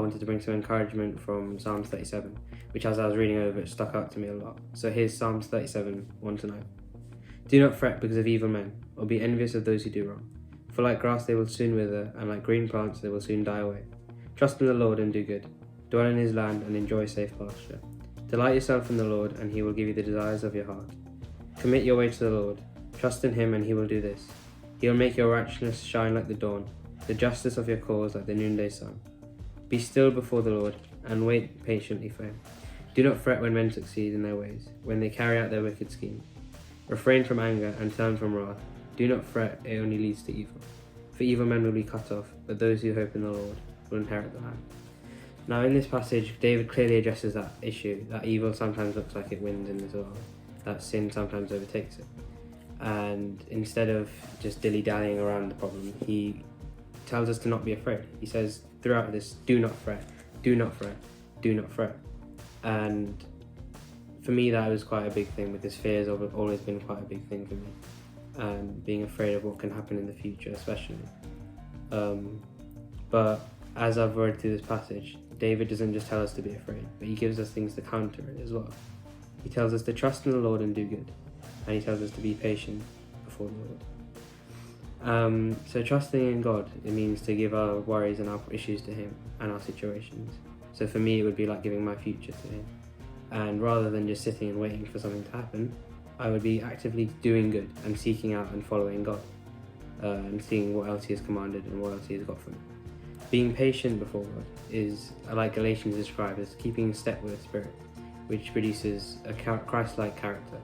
wanted to bring some encouragement from Psalms 37, which as I was reading over it stuck out to me a lot. So here's Psalms 37, 1-9. Do not fret because of evil men, or be envious of those who do wrong. For like grass they will soon wither, and like green plants they will soon die away. Trust in the Lord and do good. Dwell in his land and enjoy safe pasture. Delight yourself in the Lord, and he will give you the desires of your heart. Commit your way to the Lord. Trust in him, and he will do this. He will make your righteousness shine like the dawn, the justice of your cause like the noonday sun. Be still before the Lord, and wait patiently for him. Do not fret when men succeed in their ways, when they carry out their wicked schemes. Refrain from anger and turn from wrath. Do not fret, it only leads to evil. For evil men will be cut off, but those who hope in the Lord will inherit the land. Now in this passage, David clearly addresses that issue, that evil sometimes looks like it wins in this world, that sin sometimes overtakes it. And instead of just dilly-dallying around the problem, he tells us to not be afraid. He says throughout this, do not fret, do not fret, do not fret. And for me, that was quite a big thing, with this fear has always been quite a big thing for me. And being afraid of what can happen in the future, especially. But as I've read through this passage, David doesn't just tell us to be afraid, but he gives us things to counter it as well. He tells us to trust in the Lord and do good. And he tells us to be patient before the Lord. So trusting in God, it means to give our worries and our issues to him and our situations. So for me, it would be like giving my future to him. And rather than just sitting and waiting for something to happen, I would be actively doing good and seeking out and following God, and seeing what else he has commanded and what else he has got for me. Being patient before God is, like Galatians described, as keeping step with the Spirit, which produces a Christ-like character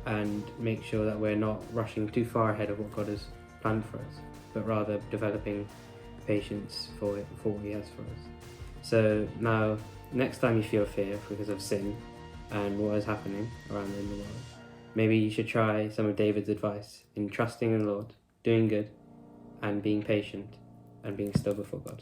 and makes sure that we're not rushing too far ahead of what God has planned for us, but rather developing patience for what he has for us. So now, next time you feel fear because of sin and what is happening around in the world, maybe you should try some of David's advice in trusting in the Lord, doing good, and being patient, and being still before God.